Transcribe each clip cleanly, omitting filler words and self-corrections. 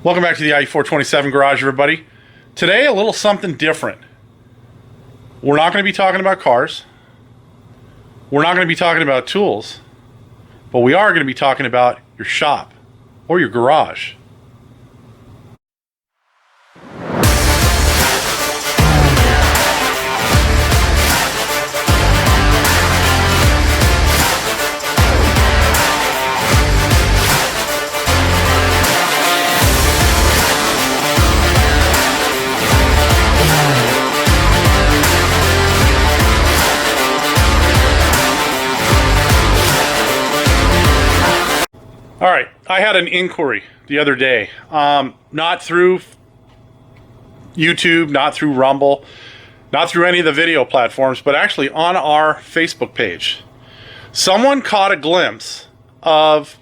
Welcome back to the IE427 garage, everybody. Today, a little something different. We're not going to be talking about cars. We're not going to be talking about tools. But we are going to be talking about your shop or your garage. All right, I had an inquiry the other day, not through YouTube, not through Rumble, not through any of the video platforms, but actually on our Facebook page. Someone caught a glimpse of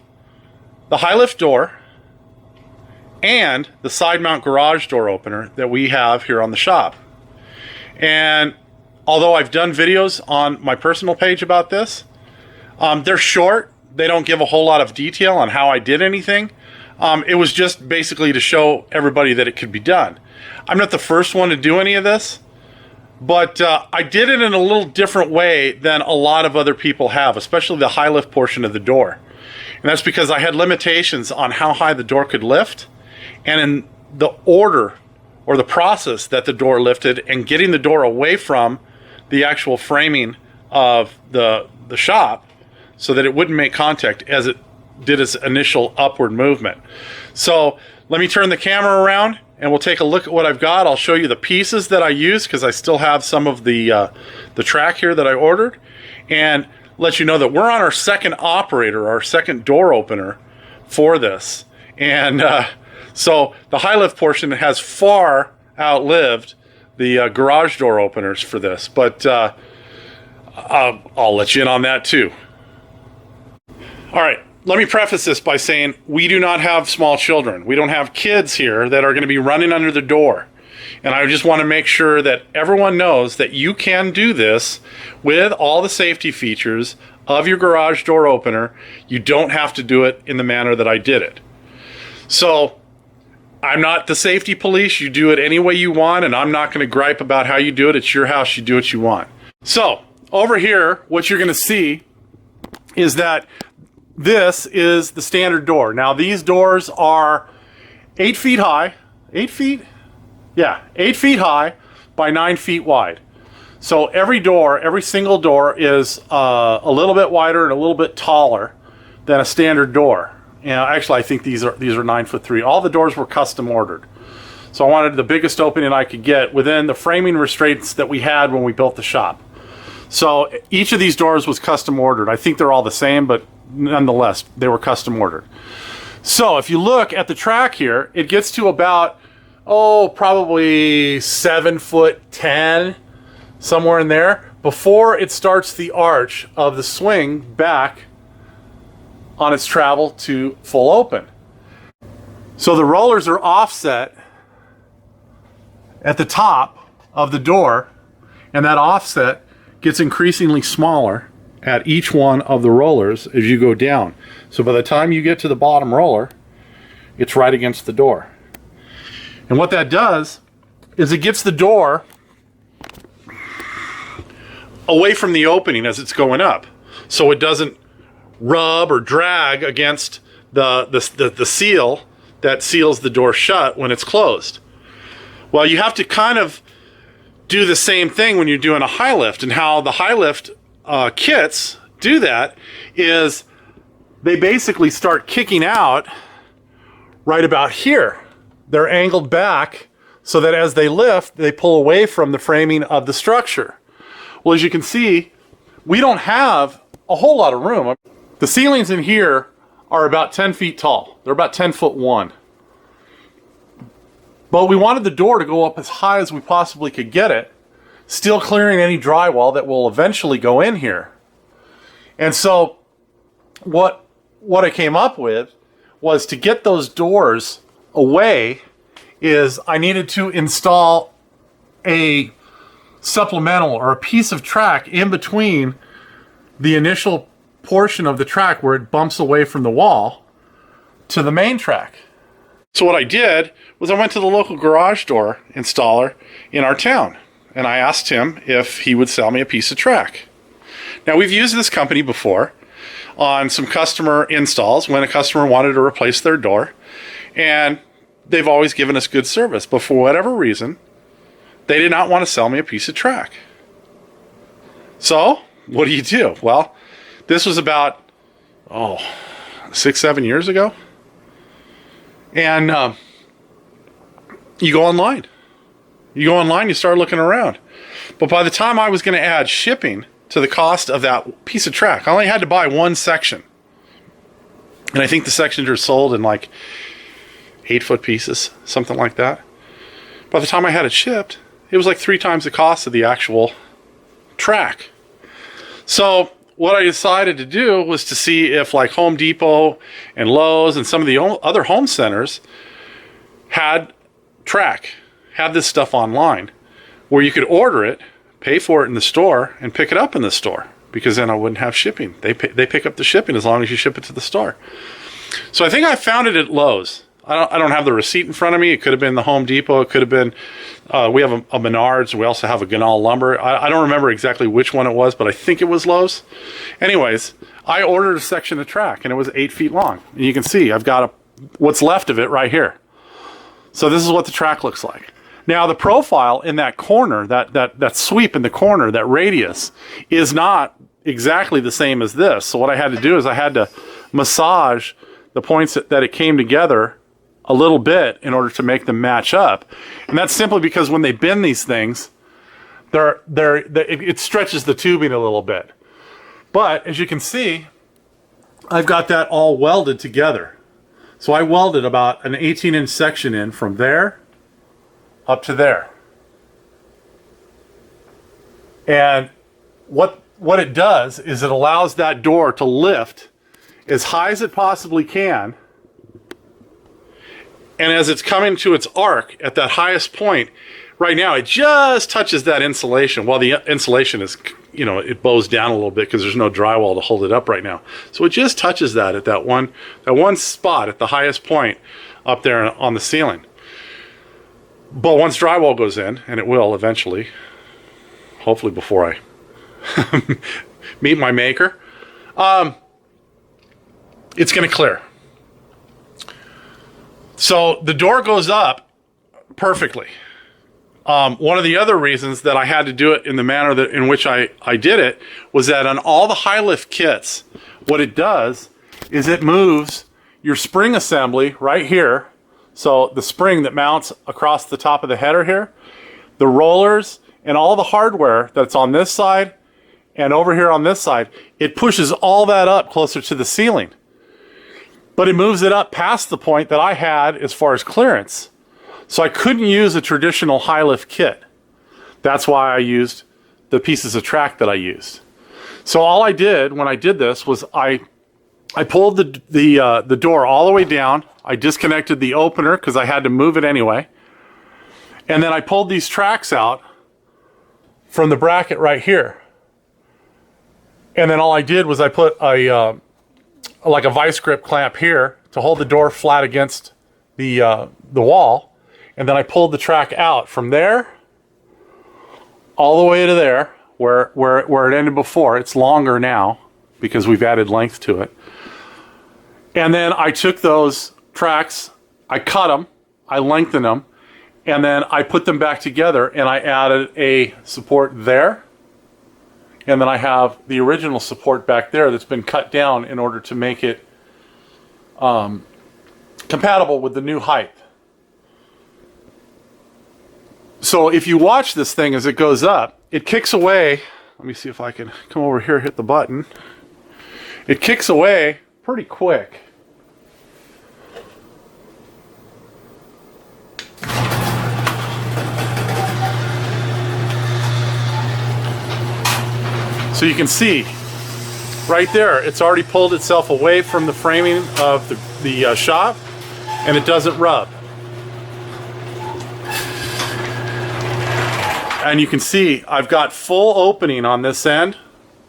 the high lift door and the side mount garage door opener that we have here on the shop. And although I've done videos on my personal page about this, they're short. They don't give a whole lot of detail on how I did anything. It was just basically to show everybody that it could be done. I'm not the first one to do any of this, but I did it in a little different way than a lot of other people have, especially the high lift portion of the door. And that's because I had limitations on how high the door could lift and in the order or the process that the door lifted and getting the door away from the actual framing of the shop, so that it wouldn't make contact as it did its initial upward movement. So let me turn the camera around and we'll take a look at what I've got. I'll show you the pieces that I use because I still have some of the track here that I ordered, and let you know that we're on our second operator, our second door opener for this. And so the high lift portion has far outlived the garage door openers for this, but I'll let you in on that too. All right, let me preface this by saying we do not have small children. We don't have kids here that are going to be running under the door. And I just want to make sure that everyone knows that you can do this with all the safety features of your garage door opener. You don't have to do it in the manner that I did it. So I'm not the safety police. You do it any way you want, and I'm not going to gripe about how you do it. It's your house. You do what you want. So over here, what you're going to see is that this is the standard door. Now these doors are 8 feet high, 8 feet? Yeah, 8 feet high by 9 feet wide. So every door, every single door is a little bit wider and a little bit taller than a standard door. You know, actually I think these are 9'3". All the doors were custom ordered. So I wanted the biggest opening I could get within the framing restraints that we had when we built the shop. So each of these doors was custom ordered. I think they're all the same, but nonetheless, they were custom ordered. So if you look at the track here, it gets to about, probably 7'10", somewhere in there, before it starts the arch of the swing back on its travel to full open. So the rollers are offset at the top of the door, and that offset gets increasingly smaller at each one of the rollers as you go down. So by the time you get to the bottom roller, it's right against the door. And what that does is it gets the door away from the opening as it's going up, so it doesn't rub or drag against the seal that seals the door shut when it's closed. Well, you have to kind of do the same thing when you're doing a high lift, and how the high lift kits do that is they basically start kicking out right about here. They're angled back so that as they lift, they pull away from the framing of the structure. Well, as you can see, we don't have a whole lot of room. The ceilings in here are about 10 feet tall. They're about 10'1". But we wanted the door to go up as high as we possibly could get it, still clearing any drywall that will eventually go in here. And so what I came up with was, to get those doors away, is I needed to install a supplemental or a piece of track in between the initial portion of the track where it bumps away from the wall to the main track. So what I did was I went to the local garage door installer in our town, and I asked him if he would sell me a piece of track. Now, we've used this company before on some customer installs when a customer wanted to replace their door, and they've always given us good service. But for whatever reason, they did not want to sell me a piece of track. So what do? Well, this was about 6-7 years ago. And you go online. You start looking around. But by the time I was going to add shipping to the cost of that piece of track, I only had to buy one section. And I think the sections are sold in like 8-foot pieces, something like that. By the time I had it shipped, it was like 3 times the cost of the actual track. So what I decided to do was to see if like Home Depot and Lowe's and some of the other home centers had this stuff online where you could order it, pay for it in the store, and pick it up in the store, because then I wouldn't have shipping. They pick up the shipping as long as you ship it to the store. So I think I found it at Lowe's. I don't have the receipt in front of me. It could have been the Home Depot. It could have been, we have a Menards. We also have a Ganal Lumber. I don't remember exactly which one it was, but I think it was Lowe's. Anyways, I ordered a section of track, and it was 8 feet long. And you can see I've got what's left of it right here. So this is what the track looks like. Now, the profile in that corner, that sweep in the corner, that radius, is not exactly the same as this. So what I had to do is I had to massage the points that it came together a little bit in order to make them match up. And that's simply because when they bend these things, it stretches the tubing a little bit. But as you can see, I've got that all welded together. So I welded about an 18-inch section in from there up to there. And what it does is it allows that door to lift as high as it possibly can. And as it's coming to its arc at that highest point, right now it just touches that insulation. Well, the insulation is, it bows down a little bit because there's no drywall to hold it up right now. So it just touches that at that one spot at the highest point up there on the ceiling. But once drywall goes in, and it will eventually, hopefully before I meet my maker, it's going to clear. So the door goes up perfectly. One of the other reasons that I had to do it in the manner in which I did it was that on all the high lift kits, what it does is it moves your spring assembly right here. So the spring that mounts across the top of the header here, the rollers, and all the hardware that's on this side and over here on this side, it pushes all that up closer to the ceiling. But it moves it up past the point that I had as far as clearance. So I couldn't use a traditional high lift kit. That's why I used the pieces of track that I used. So all I did when I did this was I pulled the door all the way down. I disconnected the opener because I had to move it anyway. And then I pulled these tracks out from the bracket right here. And then all I did was I put like a vice grip clamp here to hold the door flat against the wall. And then I pulled the track out from there all the way to there where it ended before. It's longer now because we've added length to it. And then I took those tracks, I cut them, I lengthened them, and then I put them back together and I added a support there. And then I have the original support back there that's been cut down in order to make it compatible with the new height. So if you watch this thing as it goes up, it kicks away. Let me see if I can come over here, hit the button. It kicks away pretty quick. So you can see right there, it's already pulled itself away from the framing of the shop, and it doesn't rub. And you can see I've got full opening on this end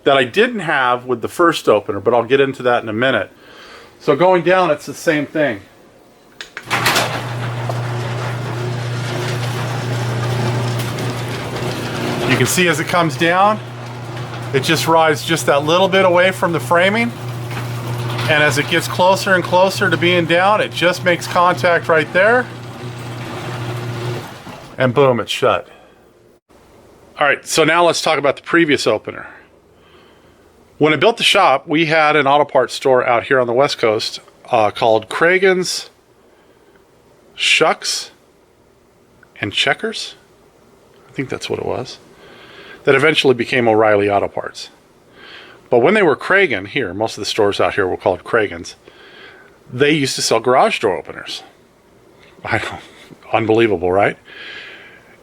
that I didn't have with the first opener, but I'll get into that in a minute. So going down, it's the same thing. can see as it comes down, it just rides just that little bit away from the framing. And as it gets closer and closer to being down, it just makes contact right there. And boom, it's shut. All right, so now let's talk about the previous opener. When I built the shop, we had an auto parts store out here on the West Coast called Kragen's Shucks and Checkers. I think that's what it was. That eventually became O'Reilly Auto Parts. But when they were Kragen here, most of the stores out here were called Kragen's, they used to sell garage door openers. I know, unbelievable, right?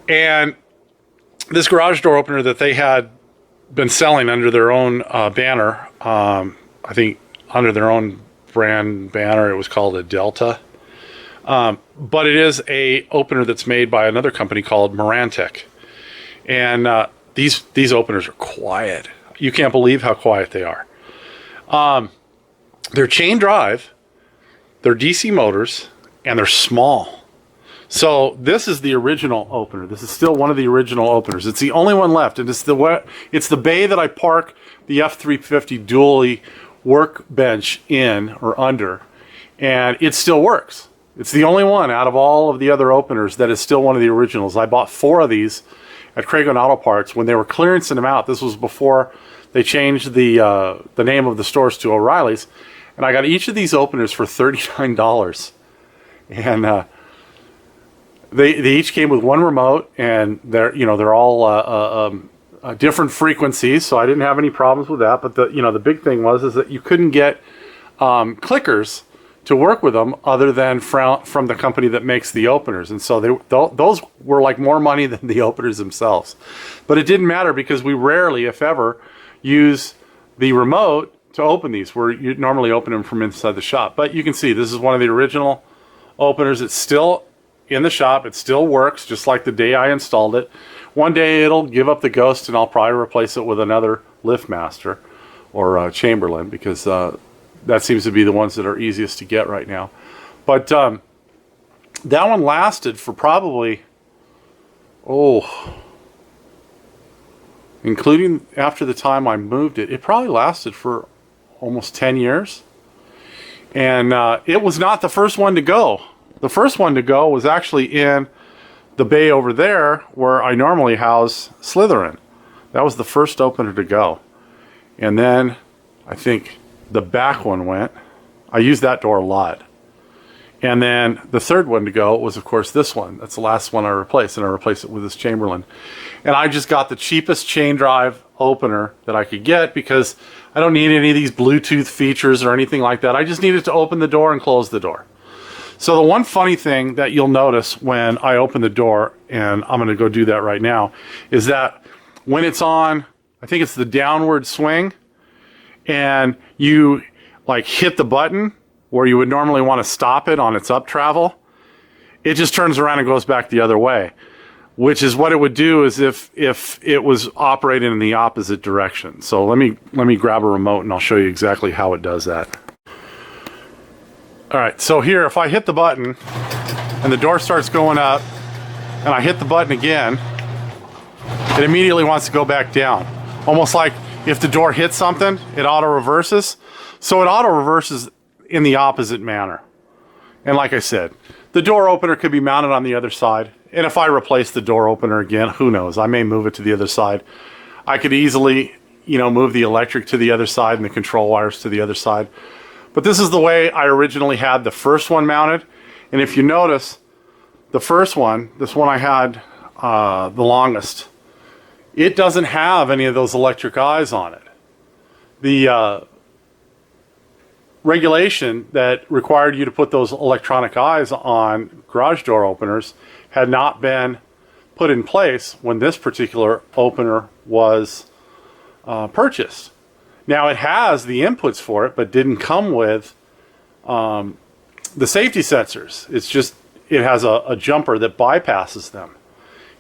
And this garage door opener that they had been selling under their own banner, I think under their own brand banner, it was called a Delta. But it is a opener that's made by another company called Marantec. And these openers are quiet. You can't believe how quiet they are. They're chain drive, they're DC motors, and they're small. So this is the original opener. This is still one of the original openers. It's the only one left, and it's the bay that I park the F350 dually workbench in or under, and it still works. It's the only one out of all of the other openers that is still one of the originals. I bought 4 of these at Kragen Auto Parts when they were clearancing them out. This was before they changed the name of the stores to O'Reilly's, and I got each of these openers for $39. And they each came with one remote, and they're all different frequencies, so I didn't have any problems with that. But the big thing is that you couldn't get clickers to work with them other than from the company that makes the openers, and so those were like more money than the openers themselves. But it didn't matter because we rarely, if ever, use the remote to open these. You normally open them from inside the shop. But you can see this is one of the original openers. It's still in the shop. It still works just like the day I installed it. One day it'll give up the ghost and I'll probably replace it with another LiftMaster or Chamberlain, because that seems to be the ones that are easiest to get right now. But that one lasted for probably, including after the time I moved it, it probably lasted for almost 10 years. And it was not the first one to go. The first one to go was actually in the bay over there where I normally house Slytherin. That was the first opener to go. And then I think the back one went. I used that door a lot. And then the third one to go was, of course, this one. That's the last one I replaced, and I replaced it with this Chamberlain. And I just got the cheapest chain drive opener that I could get because I don't need any of these Bluetooth features or anything like that. I just needed to open the door and close the door. So the one funny thing that you'll notice when I open the door, and I'm going to go do that right now, is that when it's on, I think it's the downward swing, and you like hit the button where you would normally want to stop it on its up travel, it just turns around and goes back the other way, which is what it would do is if it was operating in the opposite direction. So let me grab a remote and I'll show you exactly how it does that. All right, so here, if I hit the button and the door starts going up and I hit the button again, it immediately wants to go back down. Almost like if the door hits something, it auto reverses. So it auto reverses in the opposite manner. And like I said, the door opener could be mounted on the other side. And if I replace the door opener again, who knows? I may move it to the other side. I could easily, move the electric to the other side and the control wires to the other side. But this is the way I originally had the first one mounted. And if you notice, the first one, this one I had the longest, it doesn't have any of those electric eyes on it. The regulation that required you to put those electronic eyes on garage door openers had not been put in place when this particular opener was purchased. Now it has the inputs for it, but didn't come with the safety sensors. It's just, it has a jumper that bypasses them.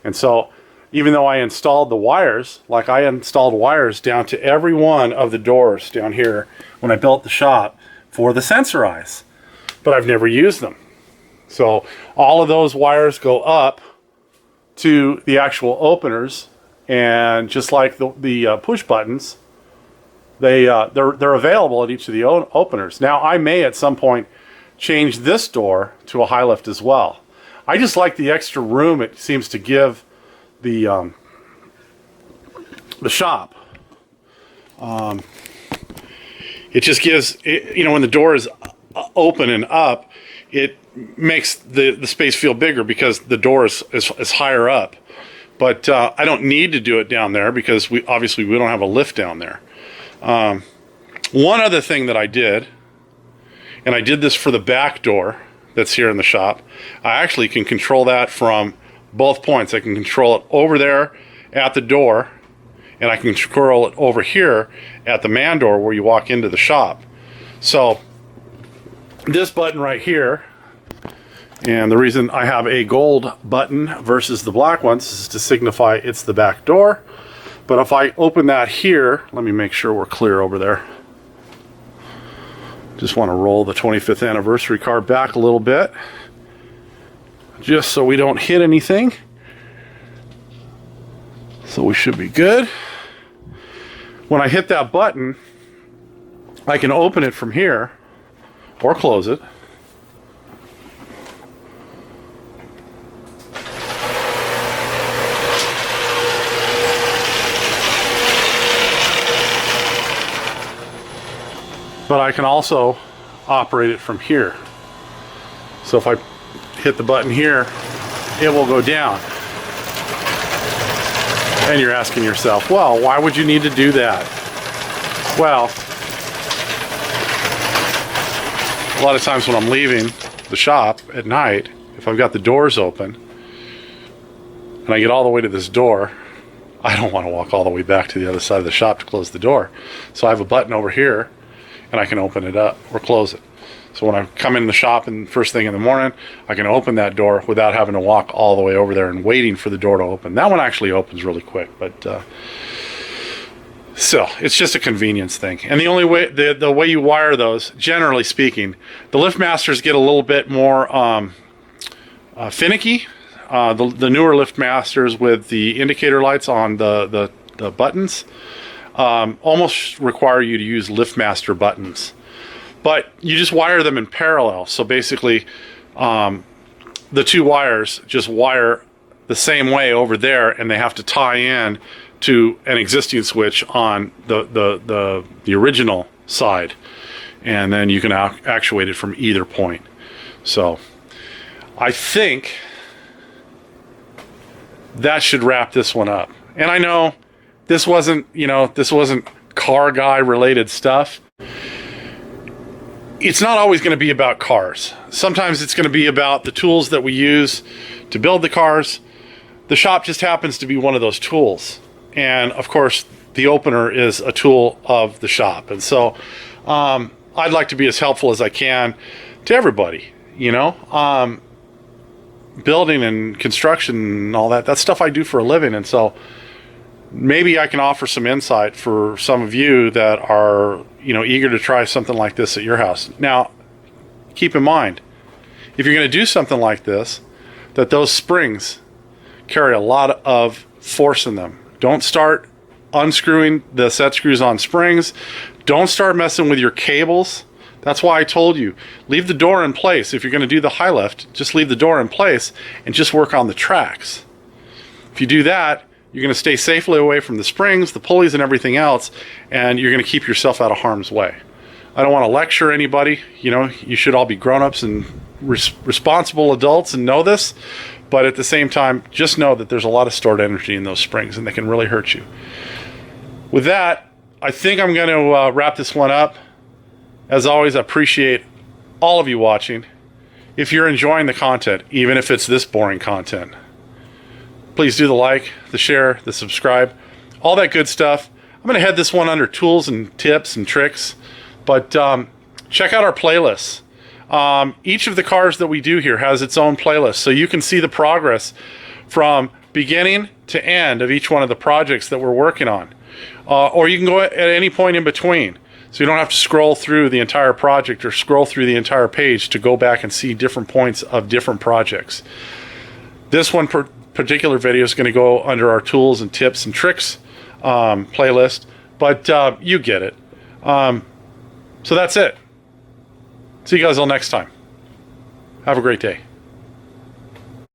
And so even though I installed the wires, like I installed wires down to every one of the doors down here when I built the shop for the sensor eyes, but I've never used them. So all of those wires go up to the actual openers And just like the push buttons, they're available at each of the openers. Now, I may at some point change this door to a high lift as well. I just like the extra room it seems to give the shop. It just gives, when the door is open and up, it makes the space feel bigger because the door is higher up. But I don't need to do it down there because we don't have a lift down there. One other thing that I did, and I did this for the back door that's here in the shop, I actually can control that from both points. I can control it over there at the door, and I can control it over here at the man door where you walk into the shop. So this button right here, and the reason I have a gold button versus the black ones is to signify it's the back door. But if I open that here, let me make sure we're clear over there. Just want to roll the 25th anniversary car back a little bit, just so we don't hit anything. So we should be good. When I hit that button, I can open it from here or close it. But I can also operate it from here. So if I hit the button here, it will go down. And you're asking yourself, well, why would you need to do that? Well, a lot of times when I'm leaving the shop at night, if I've got the doors open and I get all the way to this door, I don't want to walk all the way back to the other side of the shop to close the door. So I have a button over here and I can open it up or close it. So when I come in the shop and first thing in the morning, I can open that door without having to walk all the way over there and waiting for the door to open. That one actually opens really quick, but so it's just a convenience thing. And the only way, the way you wire those, generally speaking, the LiftMasters get a little bit more finicky. The newer LiftMasters with the indicator lights on the buttons almost require you to use LiftMaster buttons, but you just wire them in parallel. So basically, the two wires just wire the same way over there, and they have to tie in to an existing switch on the original side, and then you can actuate it from either point. So I think that should wrap this one up. And I know this wasn't car guy related stuff. It's not always going to be about cars. Sometimes it's going to be about the tools that we use to build the cars. The shop just happens to be one of those tools. And of course, the opener is a tool of the shop. And so I'd like to be as helpful as I can to everybody, building and construction and all that. That's stuff I do for a living. And so maybe I can offer some insight for some of you that are, eager to try something like this at your house. Now, keep in mind, if you're going to do something like this, that those springs carry a lot of force in them. Don't start unscrewing the set screws on springs. Don't start messing with your cables. That's why I told you, leave the door in place. If you're going to do the high lift, just leave the door in place and just work on the tracks. If you do that, you're going to stay safely away from the springs, the pulleys, and everything else, and you're going to keep yourself out of harm's way. I don't want to lecture anybody. You should all be grown-ups and responsible adults and know this, but at the same time, just know that there's a lot of stored energy in those springs, and they can really hurt you. With that, I think I'm going to wrap this one up. As always, I appreciate all of you watching. If you're enjoying the content, even if it's this boring content, please do the like, the share, the subscribe, all that good stuff. I'm going to head this one under tools and tips and tricks, but check out our playlists. Each of the cars that we do here has its own playlist, so you can see the progress from beginning to end of each one of the projects that we're working on. Or you can go at any point in between, so you don't have to scroll through the entire project or scroll through the entire page to go back and see different points of different projects. This one particular video is going to go under our tools and tips and tricks playlist, but you get it. So that's it. See you guys all next time. Have a great day.